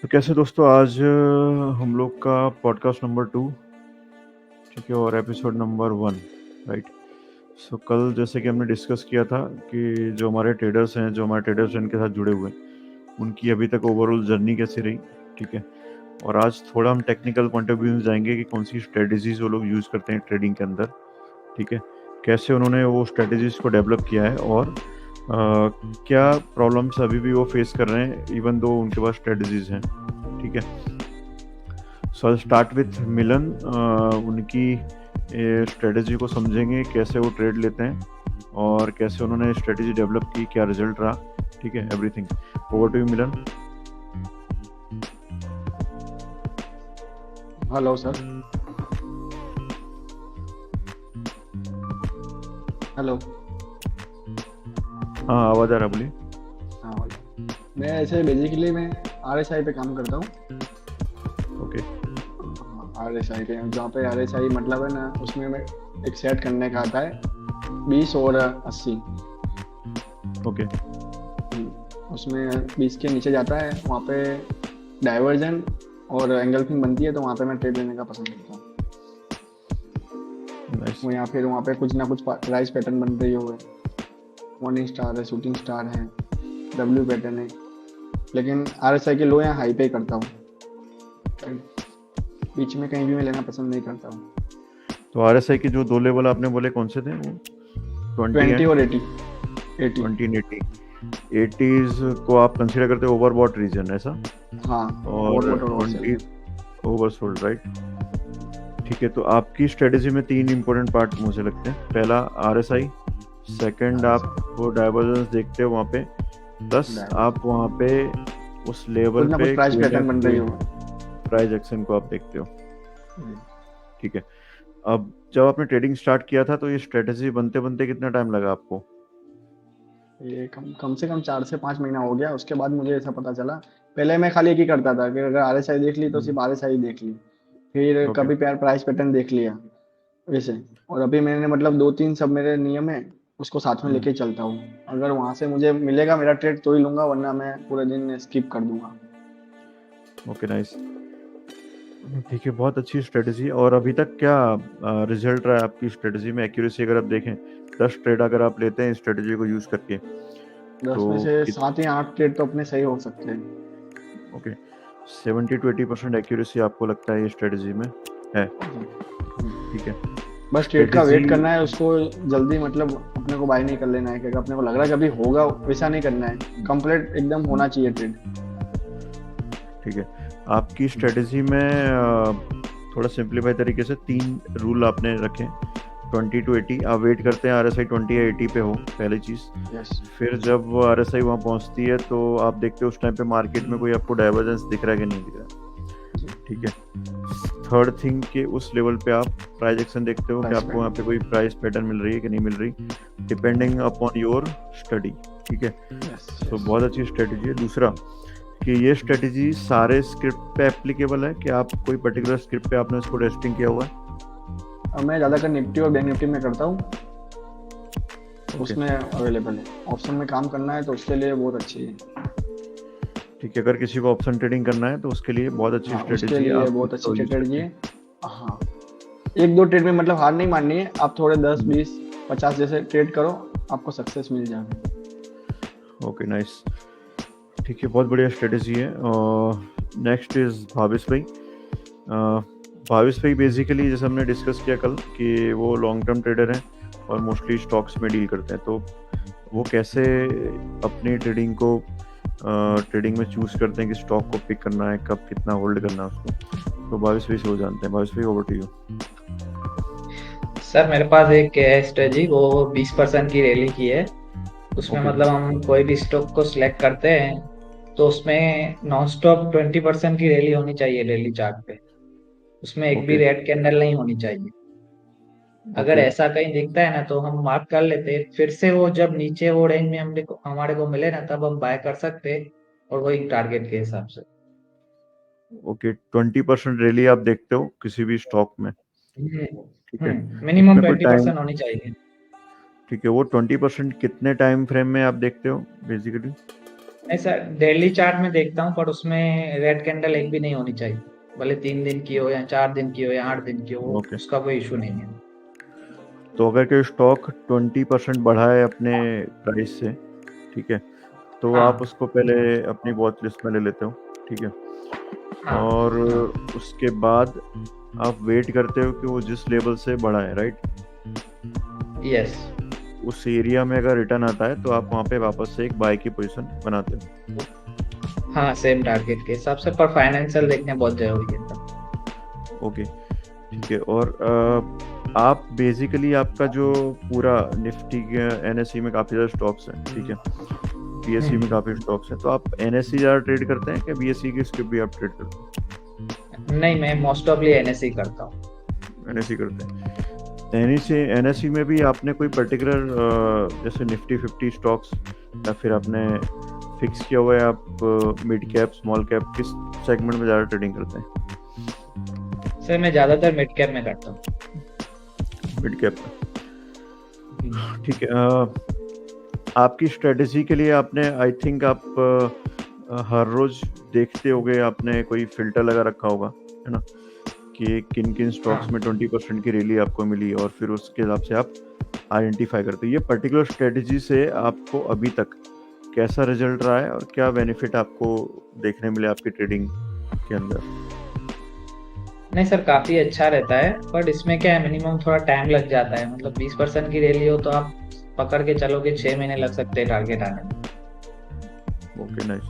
तो कैसे दोस्तों, आज हम लोग का पॉडकास्ट नंबर 2, ठीक है, और एपिसोड नंबर 1, राइट। सो कल जैसे कि हमने डिस्कस किया था कि जो हमारे ट्रेडर्स हैं, जो हमारे ट्रेडर्स इनके साथ जुड़े हुए हैं, उनकी अभी तक ओवरऑल जर्नी कैसी रही, ठीक है। और आज थोड़ा हम टेक्निकल पॉइंट ऑफ व्यू में जाएंगे कि कौन सी स्ट्रेटजीज वो लोग यूज़ करते हैं ट्रेडिंग के अंदर, ठीक है। कैसे उन्होंने वो स्ट्रेटजीज को डेवलप किया है और क्या प्रॉब्लम्स अभी भी वो फेस कर रहे हैं इवन दो उनके पास स्ट्रेटजीज हैं, ठीक है। सो आई स्टार्ट विथ मिलन। उनकी स्ट्रेटजी को समझेंगे, कैसे वो ट्रेड लेते हैं और कैसे उन्होंने स्ट्रेटजी डेवलप की, क्या रिजल्ट रहा, ठीक है, everything. Over to you Milan. Hello sir. Hello. हाँ, आवाज़ आ रहा है, बोलिए। हाँ बोलो। मैं ऐसे बेसिकली मैं आरएसआई पे काम करता हूँ। ओके आरएसआई पे जहाँ पे आरएसआई मतलब है ना, उसमें मैं एक सेट करने का आता है 20 और 80। ओके उसमें 20 के नीचे जाता है, वहाँ पे डाइवर्जन और एंगल्फिंग बनती है, तो वहाँ पे मैं ट्रेड लेने का पसंद करता हूँ। नाइस। वो या फिर वहाँ पे कुछ ना कुछ प्राइस पैटर्न बन रही हुए, मॉर्निंग स्टार है, शूटिंग स्टार है, डब्ल्यू पैटर्न है। लेकिन आरएसआई के लो या हाई पे करता हूँ, बीच में कहीं भी मैं लेना पसंद नहीं करता हूँ। तो आरएसआई के जो दो लेवल आपने बोले कौन से थे वो? 20 और 80। 20 एंड 80। 80s को आप कंसीडर करते हो ओवरबॉट रीजन, ऐसा? हाँ, और ओवरबॉट और 20 ओवरसोल्ड, राइट। ठीक है, तो आपकी स्ट्रेटजी में 3 इंपॉर्टेंट पार्ट मुझे लगते हैं। पहला आरएसआई, सेकंड आप वो डाइवर्जेंस देखते हो वहाँ पे, प्लस आप वहाँ पे उस लेवल कुछ ना कुछ पे प्राइस कोई ना पैटर्न बन रही कोई हो। प्राइस एक्शन को आप देखते हो, ठीक है। अब जब आपने ट्रेडिंग स्टार्ट किया था तो ये स्ट्रेटजी बनते बनते कितना टाइम लगा आपको? ये कम से कम 4 से 5 महीना हो गया। उसके बाद मुझे ऐसा पता चला, पहले मैं खाली एक ही करता था कि अगर आरएसआई देख ली तो सिर्फ आरएसआई देख ली, फिर ओके कभी प्राइस पैटर्न देख लिया वैसे। और अभी मैंने मतलब 2-3 सब मेरे नियम है, उसको साथ में लेके चलता हूँ। अगर वहां से मुझे मिलेगा मेरा ट्रेड तो ही लूंगा, वरना मैं पूरे दिन स्किप कर दूंगा। ओके नाइस, ठीक है, बहुत अच्छी स्ट्रेटजी। और अभी तक क्या रिजल्ट रहा है आपकी स्ट्रेटजी में? एक्यूरेसी अगर आप देखें, 10 ट्रेड अगर आप लेते हैं स्ट्रेटजी को यूज करके 10 तो में से 7 या 8 ट्रेड तो अपने सही हो सकते हैं। ओके, 70 to 80% एक्यूरेसी आपको लगता है ये स्ट्रेटजी में है, ठीक है। बस ट्रेड का स्ट्रेटजी, वेट करना है, उसको जल्दी मतलब अपने को बाय नहीं कर लेना है, क्योंकि अपने को लग रहा है कि अभी होगा, वैसा नहीं करना है। कंप्लीट एकदम होना चाहिए ट्रेड। ठीक है। आपकी स्ट्रेटजी में थोड़ा सिंप्लीफाई तरीके से 3 रूल आपने रखे। 20 to 80 आप वेट करते हैं आरएसआई 20 या 80 पे हो, पहली चीज़। यस। फिर जब वो आरएसआई वहाँ पहुँचती है तो आप देखते हो उस टाइम पे मार्केट में कोई आपको डाइवर्जेंस दिख रहा है कि नहीं दिख रहा है, ठीक है। थर्ड थिंग कि उस लेवल पे आप प्राइस एक्शन देखते हो कि प्राइस आपको वहाँ पे कोई प्राइस पैटर्न मिल रही है कि नहीं मिल रही, डिपेंडिंग अपॉन योर स्टडी, ठीक है। यस। तो बहुत अच्छी स्ट्रेटजी है। दूसरा कि ये स्ट्रेटजी सारे स्क्रिप्ट पे एप्लीकेबल है कि आप कोई पर्टिकुलर स्क्रिप्ट पे आपने इसको टेस्टिंग किया हुआ है? मैं ज़्यादातर निफ्टी और बैंक निफ्टी में करता हूँ, ओके उसमें अवेलेबल है। ऑप्शन में काम करना है तो उसके लिए बहुत अच्छी है। ठीक है, अगर किसी को ऑप्शन ट्रेडिंग करना है तो उसके लिए बहुत अच्छी हाँ, उसके स्ट्रेटजी है, लिए आप बहुत अच्छी उसको यूज स्ट्रेटजी करते है। हैं। हाँ, 1-2 ट्रेड में मतलब हार नहीं माननी है। आप थोड़े 10, 20, 50 जैसे ट्रेड करो, आपको सक्सेस मिल जाएगा। ओके नाइस, ठीक है, बहुत बढ़िया स्ट्रेटजी है। नेक्स्ट इज भाविश भाई। भाविश भाई बेसिकली जैसे हमने डिस्कस किया कल कि वो लॉन्ग टर्म ट्रेडर हैं और मोस्टली स्टॉक्स में डील करते हैं, तो वो कैसे अपनी ट्रेडिंग को ट्रेडिंग में चूज करते हैं कि स्टॉक को पिक करना है, कब कितना होल्ड करना है उसको, तो भाविश भाई से वो जानते हैं। भाविश भाई, ओवर टू यू। सर मेरे पास एक स्ट्रेटजी वो 20% की रैली की है। उसमें ओके मतलब हम कोई भी स्टॉक को सिलेक्ट करते हैं तो उसमें नॉन स्टॉप 20% की रैली होनी चाहिए डेली चार्ट पे। उसमें एक भी ओके रेड कैंडल नहीं होनी चाहिए। अगर ओके ऐसा कहीं दिखता है ना तो हम मार्क कर लेते हैं, फिर से वो जब नीचे वो रेंज में हमारे को मिले ना तब हम बाय कर सकते हैं, और वही टारगेट के हिसाब से। ओके, 20% रैली आप देखते हो किसी भी स्टॉक में, ठीक है। मिनिमम उसमें कोई टाइम, 20% होनी चाहिए। ठीक है, वो 20% कितने टाइम फ्रेम में आप देखते हो बेसिकली? नहीं सर, डेली चार्ट में देखता हूँ, पर उसमें रेड कैंडल एक भी नहीं होनी चाहिए, भले 3 दिन की हो या 4 दिन की हो या 8 दिन की हो, ओके, उसका कोई इशू नहीं है। तो अगर कोई स्टॉक 20% बढ़ा है अपने प्राइस से, ठीक है, तो आप हाँ उसको पहले अपनी वॉच लिस्ट में ले लेते हो, ठीक है, हाँ और हाँ। उसके बाद आप वेट करते हो कि वो जिस लेवल से बढ़ा है, राइट, यस। उस एरिया में अगर रिटर्न आता है तो आप वहाँ पे वापस से एक बाय की पोजीशन बनाते हो। हाँ, सेम टारगेट के हिसाब से, पर फाइनेंशियल देखने बहुत जरूरी है तब। ओके, ठीक है, और आप बेसिकली आपका जो पूरा निफ्टी के एनएसई में काफ़ी ज़्यादा स्टॉक्स हैं, ठीक है, बीएसई में काफ़ी स्टॉक्स हैं, तो आप एनएसई ज़्यादा ट्रेड करते हैं क्या बीएसई की स्क्रिप्ट भी आप ट्रेड करते नहीं, मैं मोस्ट ऑफली एनएसई करता हूँ। हैं, एनएसई करते हैं? एनएसई में भी आपने कोई पर्टिकुलर जैसे निफ्टी 50 स्टॉक्स या फिर आपने फिक्स किया हुआ है, आप मिड कैप स्मॉल कैप किस सेगमेंट में ज़्यादा ट्रेडिंग करते हैं? सर मैं ज्यादातर मिड कैप में करता हूँ। मिड कैप में, ठीक है। आपकी स्ट्रेटेजी के लिए आपने आई थिंक आप हर रोज देखते होगे, आपने कोई फिल्टर लगा रखा होगा, है ना, कि किन किन स्टॉक्स हाँ में 20% की रैली आपको मिली और फिर उसके हिसाब से आप आइडेंटिफाई करते हो। ये पर्टिकुलर स्ट्रेटेजी से आपको अभी तक कैसा रिजल्ट रहा है और क्या बेनिफिट आपको देखने मिले आपकी ट्रेडिंग के अंदर? नहीं सर, काफी अच्छा रहता है, बट इसमें क्या है, मिनिमम थोड़ा टाइम लग जाता है, मतलब 20% की रैली हो तो आप पकड़ के चलोगे 6 महीने लग सकते हैं टारगेट आने में। Okay, nice.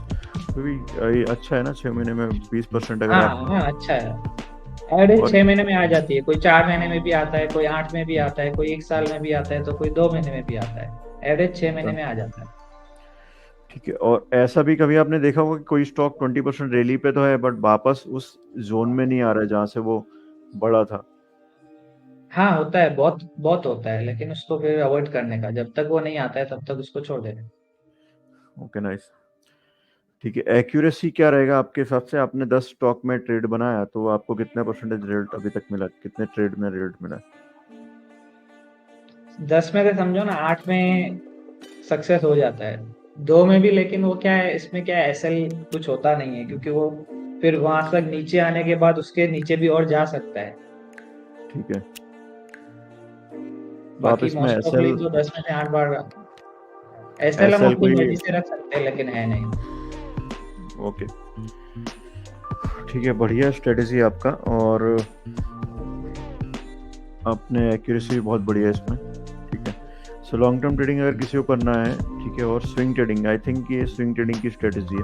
तो भी ये अच्छा है ना, 6 महीने में 20% अगर हाँ आप, हाँ, अच्छा है। एवरेज और 6 महीने में आ जाती है, कोई 4 महीने में भी आता है, कोई 8 में भी आता है, कोई 1 साल में भी आता है, तो कोई 2 महीने में भी आता है। एवरेज 6 महीने में आ जाता है। ठीक है, और ऐसा भी कभी आपने देखा होगा कि कोई स्टॉक 20% रैली पे तो है बट वापस उस जोन में नहीं आ रहा है जहां से वो बड़ा था? हाँ होता है, बहुत बहुत होता है, लेकिन उसको फिर अवॉइड करने का, जब तक वो नहीं आता है तब तक उसको छोड़ देना। Okay, nice. ठीक है, एक्यूरेसी क्या रहेगा आपके हिसाब से? आपने 10 स्टॉक में ट्रेड बनाया तो आपको कितना परसेंटेज रिजल्ट अभी तक मिला, कितने ट्रेड में रिजल्ट मिला? 10 में से समझो ना, 8 में सक्सेस हो जाता है, 2 में भी, लेकिन वो क्या है, इसमें क्या है, एसएल कुछ होता नहीं है, क्योंकि वो फिर वहां तक नीचे आने के बाद उसके नीचे भी और जा सकता है। ठीक है, तो आप बाकी इसमें मोस्ट ऑफली एसएल, तो 10 में से 8 बार एसएल हम एसएल अपनी कोई, मर्जी से रख सकते हैं, लेकिन है नहीं। ओके, ठीक है, बढ़िया स्ट्रेटेजी आपका, और अपने एक्यूरेसी भी बहुत बढ़िया है इसमें, ठीक है। सो लॉन्ग टर्म ट्रेडिंग अगर किसी को करना है, ठीक है, और स्विंग ट्रेडिंग, आई थिंक ये स्विंग ट्रेडिंग की स्ट्रेटेजी है,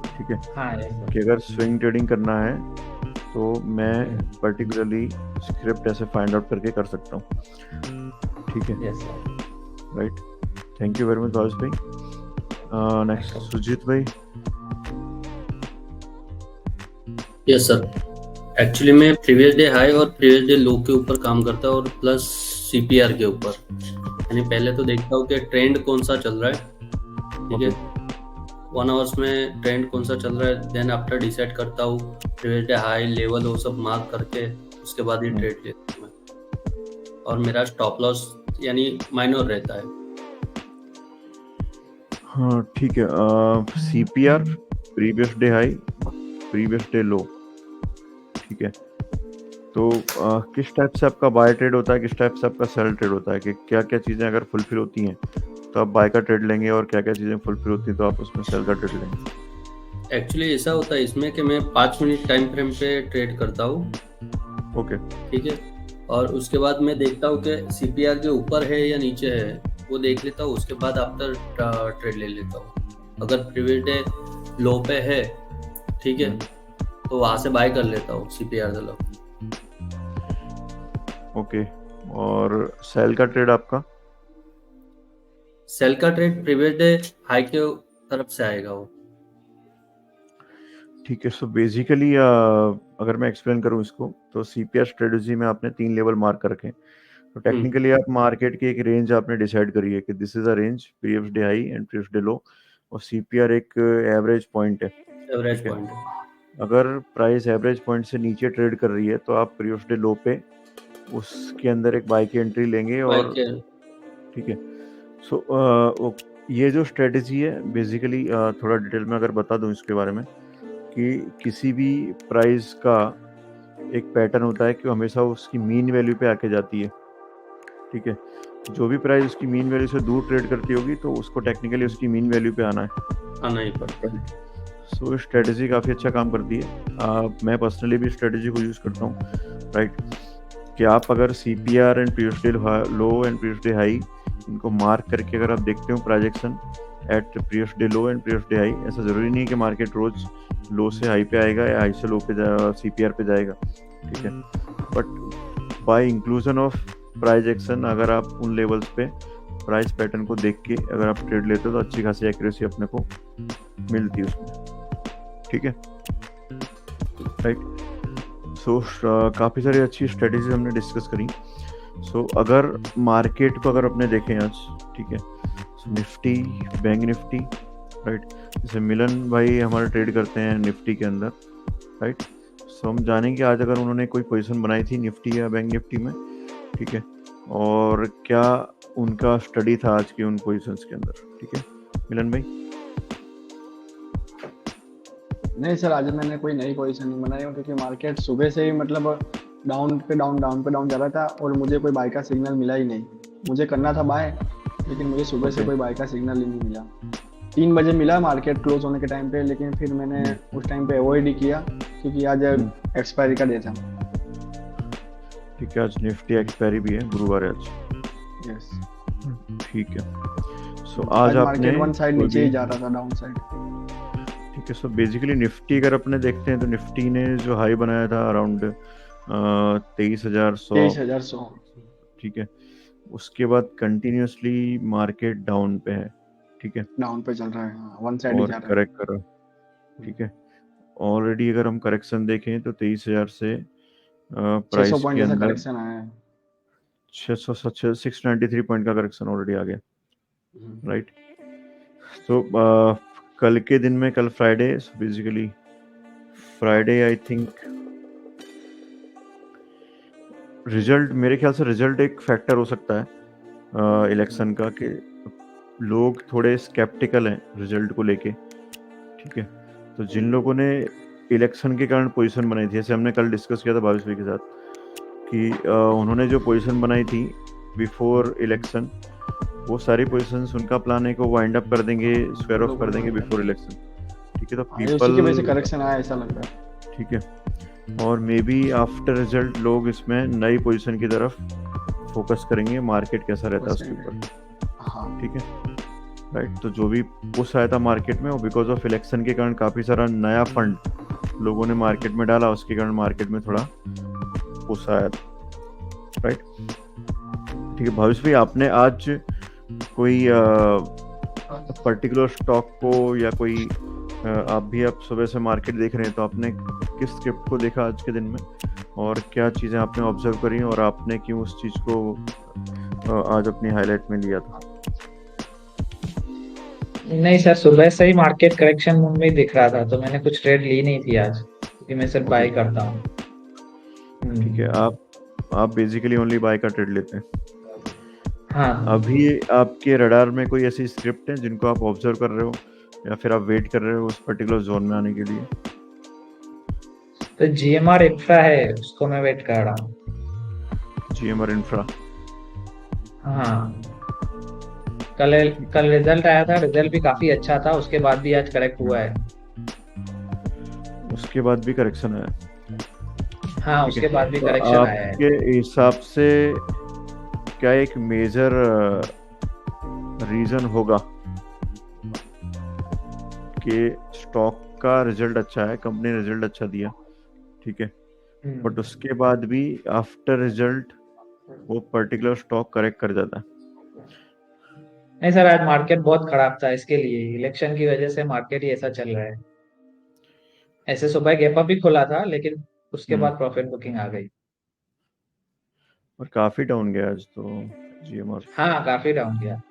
ठीक है, हाँ ये कि अगर स्विंग ट्रेडिंग करना है तो मैं पर्टिकुलरली स्क्रिप्ट ऐसे फाइंड आउट करके कर सकता हूँ, ठीक है, yes sir. Right. Thank you very much Bhavesh भाई। नेक्स्ट सुजीत भाई। यस सर, एक्चुअली मैं प्रीवियस डे हाई और प्रीवियस डे लो के ऊपर काम करता हूँ और प्लस सीपीआर के ऊपर, यानी पहले तो देखता हूँ कि ट्रेंड कौन सा चल रहा है, ठीक है, 1 आवर्स में ट्रेंड कौन सा चल रहा है, देन आफ्टर डिसाइड करता हूँ प्रीवियस डे हाई लेवल वो सब मार्क करके, उसके बाद ही ट्रेड लेता हूँ मैं, और मेरा स्टॉप लॉस यानी माइनर रहता है। हाँ ठीक है, CPR previous day high previous day लो, ठीक है, तो किस टाइप से आपका बाय ट्रेड होता है, किस टाइप से आपका सेल ट्रेड होता है, कि क्या क्या चीज़ें अगर फुलफिल होती हैं तो आप बाय का ट्रेड लेंगे और क्या क्या चीज़ें फुलफिल होती हैं तो आप उसमें सेल का ट्रेड लेंगे? एक्चुअली ऐसा होता है इसमें कि मैं 5 मिनट टाइम फ्रेम पे ट्रेड करता हूँ, ओके, ठीक है, और उसके बाद मैं देखता हूँ कि सीपीआर के ऊपर है या नीचे है, वो देख लेता हूँ, उसके बाद आफ्टर ट्रेड ले लेता हूँ। अगर प्रीवियस डे लो पे है, ठीक है, तो वहां से बाय कर लेता हूँ सीपीआर वाला। ओके, और सेल का ट्रेड आपका? सेल का ट्रेड प्रीवियस डे हाई के तरफ से आएगा वो। ठीक है, सो बेसिकली अगर मैं एक्सप्लेन करूं इसको, तो सीपीआर स्ट्रेटजी में आपने 3 लेवल मार्क कर रखे हैं, तो टेक्निकली आप मार्केट की एक रेंज आपने डिसाइड करी है कि this is a range previous day high and previous day लो, और सीपीआर एक एवरेज पॉइंट है, एवरेज ठीक है। पॉइंट है। अगर प्राइस एवरेज पॉइंट से नीचे ट्रेड कर रही है तो आप प्रीवियस डे लो पे उसके अंदर एक बाय की एंट्री लेंगे, बाय और के ठीक है, सो ये जो स्ट्रेटजी है बेसिकली थोड़ा डिटेल में अगर बता दूं इसके बारे में, कि किसी भी प्राइस का एक पैटर्न होता है कि वो हमेशा उसकी मीन वैल्यू पे आके जाती है, ठीक है। जो भी प्राइस उसकी मीन वैल्यू से दूर ट्रेड करती होगी तो उसको टेक्निकली उसकी मीन वैल्यू पे आना है। आना ही पड़ता है। सो स्ट्रेटजी काफ़ी अच्छा काम करती है। मैं पर्सनली भी स्ट्रेटजी को यूज़ करता हूँ, राइट। कि आप अगर CPR and previous day low and previous day high इनको मार्क करके अगर आप देखते हो projection at previous day low and previous day high, ऐसा ज़रूरी नहीं है कि मार्केट रोज लो से हाई पे आएगा या हाई से लो पे CPR पे जाएगा, ठीक है। But by inclusion of price action अगर आप उन लेवल्स पे प्राइस पैटर्न को देख के अगर आप ट्रेड लेते हो तो अच्छी खासी एक्यूरेसी अपने को मिलती है उसमें, ठीक है, राइट। सो काफ़ी सारी अच्छी स्ट्रेटेजीज हमने डिस्कस करी। सो अगर मार्केट को अगर अपने देखें आज, ठीक है, निफ्टी, बैंक निफ्टी, राइट। जैसे मिलन भाई हमारे ट्रेड करते हैं निफ्टी के अंदर, राइट। सो हम जानेंगे आज अगर उन्होंने कोई पोजीशन बनाई थी निफ्टी या बैंक निफ्टी में, ठीक है, और क्या उनका स्टडी था आज की उन पोजीशंस के अंदर, ठीक है मिलन भाई। नहीं सर, आज मैंने कोई नई पोजीशन नहीं बनाई है, क्योंकि मार्केट सुबह से ही मतलब डाउन पे डाउन जा रहा था और मुझे कोई बाय का सिग्नल मिला ही नहीं। मुझे करना था बाय, लेकिन मुझे सुबह से Okay. कोई बाय का सिग्नल ही नहीं मिला। 3 बजे मिला मार्केट क्लोज होने के टाइम पे, लेकिन फिर मैंने उस टाइम पे अवॉइड ही किया क्योंकि आज एक्सपायरी का डे था। ठीक है, आज निफ्टी एक्सपायरी भी है, गुरुवार है आज, यस। ठीक है। सो आज आपने मार्केट वन साइड कोई नीचे ही भी- जा रहा था, डाउन साइड। ठीक है। सो बेसिकली निफ्टी अगर अपने देखते हैं तो निफ्टी ने जो हाई बनाया था अराउंड 23,100, 23,100। ठीक है। उसके बाद कंटिन्यूसली मार्केट डाउन पे है, ठीक है, डाउन पे चल रहा है, हाँ, वन साइड ही और जा रहा है। करेक्ट कर रहा है, ठीक है। ऑलरेडी अगर हम करेक्शन देखें तो 23,000 से 600 प्राइस पॉइंट के जैसा अंदर करेक्शन आया है। 693 पॉइंट का करेक्शन ऑलरेडी आ गया, हम्म। राइट। तो कल के दिन में, कल Friday, basically Friday I think result, मेरे ख्याल से रिजल्ट एक फैक्टर हो सकता है इलेक्शन का, कि लोग थोड़े स्केप्टिकल हैं रिजल्ट को लेके, ठीक है। तो जिन लोगों ने इलेक्शन के कारण पोजीशन बनाई थी, जैसे हमने कल डिस्कस किया था भावेश भाई के साथ, कि उन्होंने जो पोजीशन बनाई थी बिफोर इलेक्शन, वो सारी पोजीशंस उनका प्लान है कि वो वाइंड अप कर देंगे, स्क्वायर ऑफ कर देंगे बिफोर इलेक्शन, ठीक है। तो हाँ, ये उसी की वजह से पीपल, करेक्शन आया ऐसा लग रहा है। ठीक है, और मे बी आफ्टर रिजल्ट लोग इसमें नई पोजीशन की तरफ फोकस करेंगे, मार्केट कैसा रहता है उसके ऊपर, हाँ, ठीक है, राइट। तो जो भी पुश आया था मार्केट में वो बिकॉज ऑफ इलेक्शन के कारण काफ़ी सारा नया फंड लोगों ने मार्केट में डाला, उसके कारण मार्केट में थोड़ा पुश आया था, राइट। ठीक है भावेश भाई, आपने आज कोई पर्टिकुलर स्टॉक को या कोई आप सुबह से मार्केट देख रहे हैं, तो आपने किस स्क्रिप्ट को देखा आज के दिन में, और क्या चीज़ें आपने ऑब्जर्व करी और आपने क्यों उस चीज़ को आज अपनी हाईलाइट में लिया था? नहीं सर, सुबह से ही मार्केट करेक्शन मूड में ही दिख रहा था, तो मैंने कुछ ट्रेड ली नहीं थी आज, क्योंकि मैं सिर्फ बाय करता हूँ। ठीक है, आप बेसिकली ओनली बाय का ट्रेड लेते हैं। हाँ, अभी आपके रडार में कोई ऐसी स्क्रिप्ट है जिनको आप ऑब्जर्व कर रहे हो, या फिर आप वेट कर रहे हो उस पर्टिकुलर जोन में आने के लिए? तो GMR इंफ्रा है, उसको मैं वेट कर रहा हूँ। GMR इंफ्रा, हाँ, कल रिजल्ट आया था, रिजल्ट भी काफी अच्छा था, उसके बाद भी आज करेक्ट हुआ है। उसके बाद भी करेक्शन है? हाँ, ठीक उसके है। बाद भी तो करेक्शन आया है। आपके हिसाब से क्या एक मेजर रीजन होगा कि स्टॉक का रिजल्ट अच्छा है, कंपनी ने रिजल्ट अच्छा दिया, ठीक है, बट उसके बाद भी आफ्टर रिजल्ट वो पर्टिकुलर स्टॉक करेक्ट कर जाता है? नहीं सर, आज मार्केट बहुत खराब था, इसके लिए इलेक्शन की वजह से मार्केट ही ऐसा चल रहा है। ऐसे सुबह गैप अप भी खुला था, लेकिन उसके बाद प्रॉफिट बुकिंग आ गई। और काफी डाउन गया आज तो GMR। हाँ, काफी डाउन गया।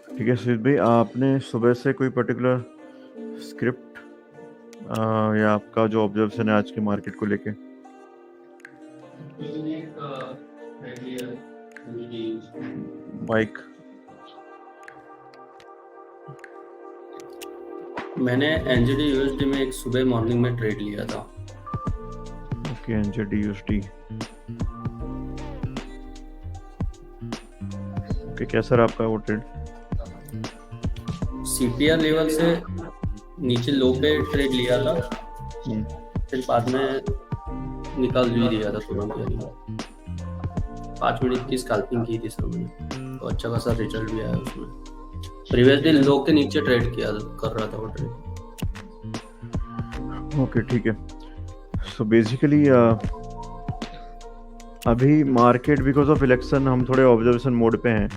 ठीक है सुजीत भाई, आपने सुबह से कोई पर्टिकुलर स्क्रिप्ट या आपका जो ऑब्जर्वेशन है आज के मार्केट को लेके? बाइक। मैंने एनजेडी यूएसडी में एक सुबह मॉर्निंग में ट्रेड लिया था। Okay, NZD USD. ओके, कैसा रहा आपका वो ट्रेड? सीपीआर लेवल से नीचे लो पे ट्रेड लिया था, फिर बाद में निकाल भी दिया था तुरंत, यानी 5 मिनट की स्कैल्पिंग की थी सर मैंने, तो अच्छा खासा रिजल्ट भी आया उसमें। प्रीवियस डे लो के नीचे ट्रेड किया कर रहा था वो ट्रेड। ओके, ठीक है। सो बेसिकली अभी मार्केट बिकॉज ऑफ इलेक्शन हम थोड़े ऑब्जर्वेशन मोड पे हैं,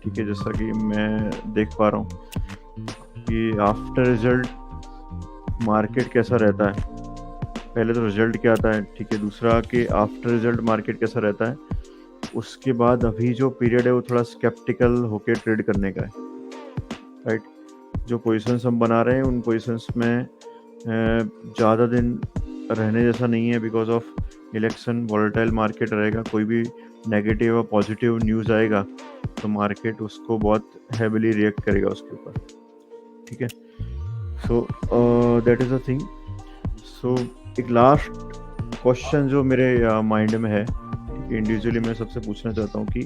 ठीक है। जैसा कि मैं देख पा रहा हूँ कि आफ्टर रिजल्ट मार्केट कैसा रहता है। पहले तो रिजल्ट क्या आता है, ठीक है। दूसरा कि आफ्टर रिजल्ट मार्केट कैसा रहता है। उसके बाद अभी जो पीरियड है वो थोड़ा स्केप्टिकल होके ट्रेड करने का है, राइट। जो पोजीशंस हम बना रहे हैं उन पोजीशंस में ज़्यादा दिन रहने जैसा नहीं है because of election. Volatile market रहेगा, कोई भी नेगेटिव और पॉजिटिव न्यूज़ आएगा तो मार्केट उसको बहुत हैविली रिएक्ट करेगा उसके ऊपर, ठीक है। So that is a thing. So एक लास्ट क्वेश्चन जो मेरे माइंड में है, इंडिविजुअली मैं सबसे पूछना चाहता हूँ कि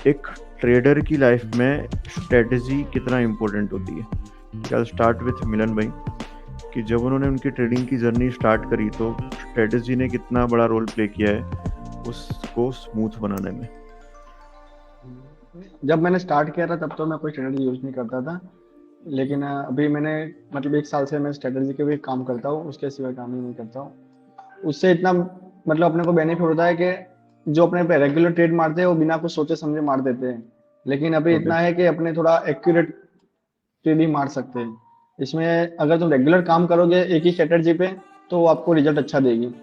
एक ट्रेडर की लाइफ में स्ट्रेटजी कितना इम्पोर्टेंट होती है। आई स्टार्ट विथ मिलन भाई कि जब उन्होंने उनकी ट्रेडिंग की जर्नी स्टार्ट करी तो स्ट्रेटजी ने कितना बड़ा रोल प्ले किया है उसको स्मूथ बनाने में। जब मैंने स्टार्ट किया था तब तो मैं कोई स्ट्रेटजी यूज नहीं करता था, लेकिन अभी मैंने मतलब 1 साल से मैं स्ट्रेटजी के भी काम करता हूँ, उसके सिवाय काम ही नहीं करता हूँ। उससे इतना मतलब अपने को बेनिफिट होता है कि जो अपने पे रेगुलर ट्रेड मारते हैं वो बिना कुछ सोचे समझे मार देते हैं, लेकिन अभी इतना है कि अपने थोड़ा एक्यूरेट ट्रेड ही मार सकते हैं। इसमें अगर तुम रेगुलर काम करोगे एक ही स्ट्रेटजी पे तो वो आपको रिजल्ट अच्छा देगी।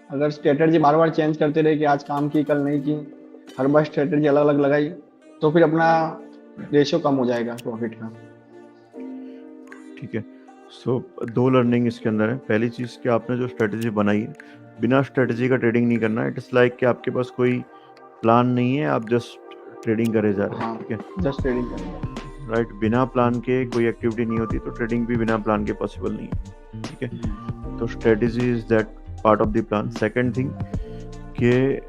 अगर स्ट्रेटजी बार बार चेंज करते रहे कि आज काम की कल नहीं की, हर बार स्ट्रेटजी अलग अलग लगाई, तो फिर अपना रेशियो कम हो जाएगा प्रॉफिट का। ठीक है। सो 2 लर्निंग इसके अंदर है। पहली चीज़ कि आपने जो स्ट्रेटजी बनाई है, बिना स्ट्रेटजी का ट्रेडिंग नहीं करना है। इट्स लाइक कि आपके पास कोई प्लान नहीं है, आप जस्ट ट्रेडिंग करे जा रहे हैं, हाँ, ठीक है। जस्ट ट्रेडिंग करेंगे, राइट। बिना प्लान के कोई एक्टिविटी नहीं होती, तो ट्रेडिंग भी बिना प्लान के पॉसिबल नहीं है, ठीक है। तो strategy is that part of the plan. Second thing कि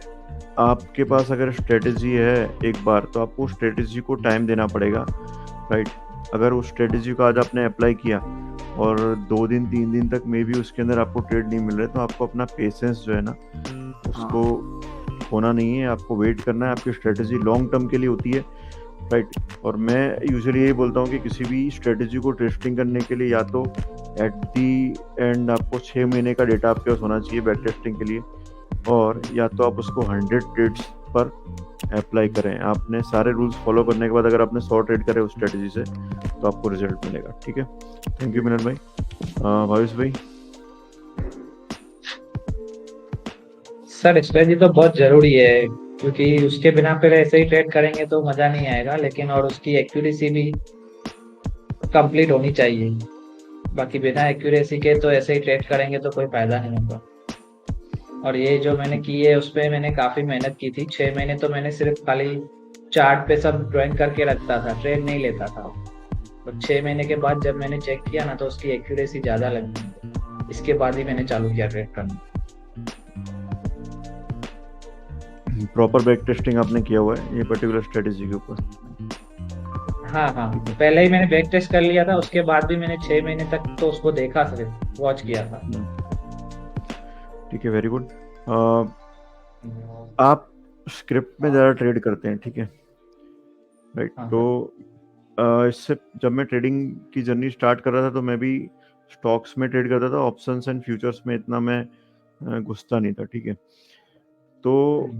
आपके पास अगर स्ट्रेटजी है एक बार, तो आपको स्ट्रेटजी को टाइम देना पड़ेगा, राइट। अगर उस स्ट्रेटजी को आज आपने अप्लाई किया और 2 दिन 3 दिन तक मे बी उसके अंदर आपको ट्रेड नहीं मिल रहे, तो आपको अपना पेशेंस जो है ना उसको खोना नहीं है, आपको वेट करना है। आपकी स्ट्रेटजी लॉन्ग टर्म के लिए होती है, राइट। और मैं यूजुअली यही बोलता हूँ कि किसी भी स्ट्रेटजी को टेस्टिंग करने के लिए या तो एट दी एंड आपको 6 महीने का डेटा आपके पास होना चाहिए बैक टेस्टिंग के लिए, और या तो आप उसको 100 ट्रेड्स पर अप्लाई करें। आपने सारे रूल्स फॉलो करने के बाद अगर आपने 100 ट्रेड करे उस स्ट्रेटजी से तो आपको रिजल्ट मिलेगा, ठीक है। थैंक यू मिलन भाई। भावेश भाई। सर स्ट्रेटजी तो बहुत जरूरी है, क्योंकि उसके बिना फिर ऐसे ही ट्रेड करेंगे तो मजा नहीं आएगा, लेकिन और उसकी एक्यूरेसी भी कंप्लीट होनी चाहिए। बाकी बिना एक्यूरेसी के तो ऐसे ही ट्रेड करेंगे तो कोई फायदा नहीं होगा। और ये जो मैंने की है उस पर मैंने काफी मेहनत की थी। 6 महीने तो मैंने सिर्फ खाली चार्ट पे सब ड्राइंग करके रखता था, ट्रेड नहीं लेता था। तो 6 महीने के बाद जब मैंने चेक किया ना तो उसकी एक्यूरेसी ज्यादा लगी, इसके बाद ही मैंने चालू किया ट्रेड करना। प्रॉपर बैक टेस्टिंग आपने किया हुआ है ये पर्टिकुलर स्ट्रेटजी के ऊपर? हाँ हाँ, पहले ही मैंने बैक टेस्ट कर लिया था, उसके बाद भी मैंने 6 महीने तक तो उसको देखा, सिर्फ वॉच किया था। ठीक है, वेरी गुड। आप स्क्रिप्ट में ज़्यादा ट्रेड करते हैं, ठीक है, राइट। तो इससे जब मैं ट्रेडिंग की जर्नी स्टार्ट कर रहा था तो मैं भी स्टॉक्स में ट्रेड करता था, ऑप्शंस एंड फ्यूचर्स में इतना मैं घुसता नहीं था, ठीक है। तो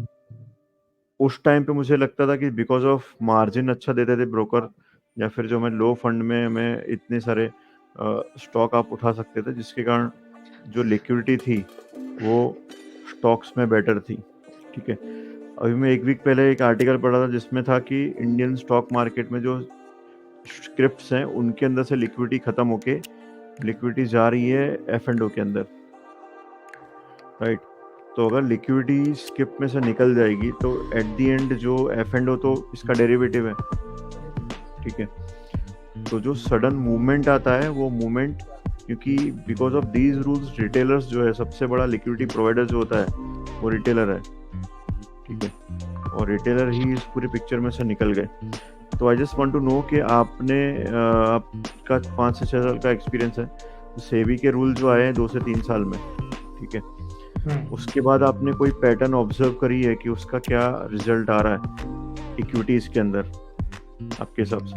उस टाइम पे मुझे लगता था कि बिकॉज ऑफ मार्जिन अच्छा देते थे ब्रोकर, या फिर जो मैं लो फंड में मैं इतने सारे स्टॉक आप उठा सकते थे, जिसके कारण जो लिक्विडिटी थी वो स्टॉक्स में बेटर थी, ठीक है। अभी मैं 1 वीक पहले एक आर्टिकल पढ़ा था जिसमें था कि इंडियन स्टॉक मार्केट में जो स्क्रिप्ट्स हैं उनके अंदर से लिक्विडिटी खत्म होके लिक्विडिटी जा रही है F&O के अंदर, राइट। तो अगर लिक्विडिटी स्किप में से निकल जाएगी तो एट द एंड जो एफ एंड ओ तो इसका डेरिवेटिव है, ठीक है। तो जो सडन मूवमेंट आता है वो मूवमेंट, क्योंकि because of these rules retailers जो है, सबसे बड़ा लिक्विडिटी प्रोवाइडर जो होता है वो रिटेलर है, ठीक है। और रिटेलर ही इस पूरी पिक्चर में से निकल गए। तो I just want to know कि आपका 5 से 6 साल का एक्सपीरियंस है, तो सेबी के रूल जो आए हैं 2 से 3 साल में, ठीक है, उसके बाद आपने कोई पैटर्न ऑब्जर्व करी है कि उसका क्या रिजल्ट आ रहा है इक्विटीज के अंदर आपके हिसाब से?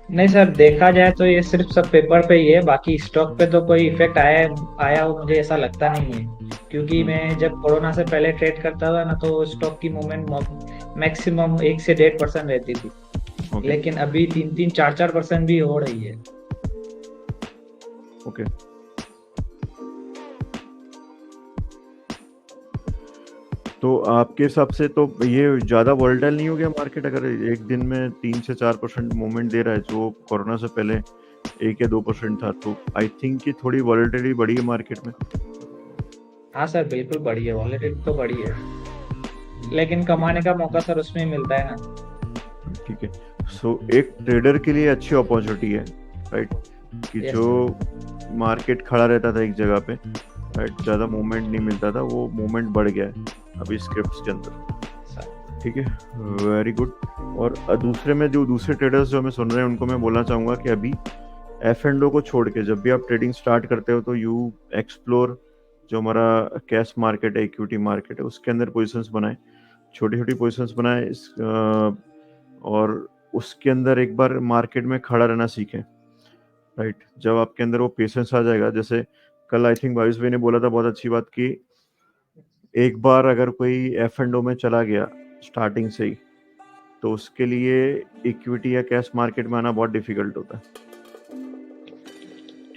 नहीं सर, देखा जाए तो ये सिर्फ सब पेपर पे ही है, बाकी स्टॉक पे तो कोई इफेक्ट आया हो मुझे ऐसा लगता नहीं है। क्योंकि मैं जब कोरोना से पहले ट्रेड करता था ना, तो स्टॉक की मूवमेंट मैक्सिमम 1 से 1.5% रहती थी, ओके लेकिन अभी 3-3, 4-4% भी हो रही है। ओके। तो आपके हिसाब से तो ये ज़्यादा वोलेटाइल नहीं हो गया मार्केट, अगर एक दिन में 3 से 4% मूवमेंट दे रहा है, जो कोरोना से पहले 1 या 2% था, तो आई थिंक कि थोड़ी वोलेटिलिटी बढ़ी है मार्केट में। हाँ सर, बिल्कुल बढ़ी है, वॉलेटिलिटी तो बढ़ी है, लेकिन कमाने का मौका सर उसमें ही मिलता है ना। ठीक है। सो एक ट्रेडर के लिए अच्छी अपॉर्चुनिटी है, राइट, कि Yes, जो मार्केट खड़ा रहता था एक जगह पे, राइट, ज़्यादा मूवमेंट नहीं मिलता था, वो मूवमेंट बढ़ गया है अभी स्क्रिप्ट्स के अंदर, सर। ठीक है, वेरी गुड। और दूसरे में जो दूसरे ट्रेडर्स जो हमें सुन रहे हैं उनको मैं बोलना चाहूँगा कि अभी एफ एंड ओ को छोड़ के जब भी आप ट्रेडिंग स्टार्ट करते हो तो यू एक्सप्लोर जो हमारा कैश मार्केट है, इक्विटी मार्केट है, उसके अंदर पोजीशंस बनाए, छोटी छोटी पोजीशंस बनाए, और उसके अंदर एक बार मार्केट में खड़ा रहना सीखें, राइट। जब आपके अंदर वो पेशेंस आ जाएगा, जैसे कल आई थिंक भावेश भाई ने बोला था बहुत अच्छी बात कि एक बार अगर कोई एफ एंड ओ में चला गया स्टार्टिंग से ही, तो उसके लिए इक्विटी या कैश मार्केट में आना बहुत डिफिकल्ट होता है,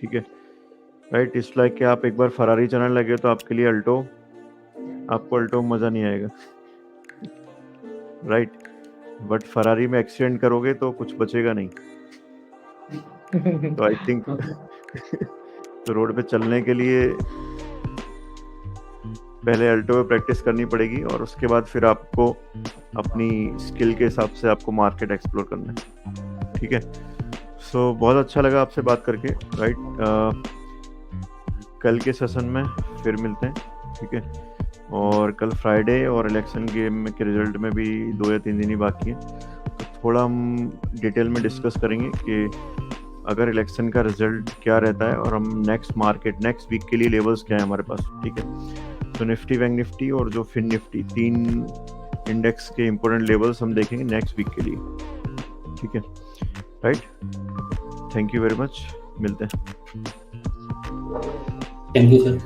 ठीक है, राइट। इट्स लाइक कि आप एक बार फरारी चलाने लगे तो आपके लिए आपको अल्टो में मजा नहीं आएगा, राइट, बट फरारी में एक्सीडेंट करोगे तो कुछ बचेगा नहीं। तो आई थिंक तो रोड पे चलने के लिए पहले अल्टो में प्रैक्टिस करनी पड़ेगी, और उसके बाद फिर आपको अपनी स्किल के हिसाब से आपको मार्केट एक्सप्लोर करना है, ठीक है। सो बहुत अच्छा लगा आपसे बात करके, राइट। कल के सेशन में फिर मिलते हैं, ठीक है। और कल फ्राइडे और इलेक्शन गेम के रिजल्ट में भी 2 या 3 दिन ही बाकी है, तो थोड़ा हम डिटेल में डिस्कस करेंगे कि अगर इलेक्शन का रिजल्ट क्या रहता है, और हम नेक्स्ट वीक के लिए लेवल्स क्या है हमारे पास, ठीक है। तो निफ्टी, बैंक निफ्टी और जो फिन निफ्टी, 3 इंडेक्स के इंपॉर्टेंट लेवल्स हम देखेंगे नेक्स्ट वीक के लिए, ठीक है, right. Thank you very much, मिलते हैं। Thank you sir.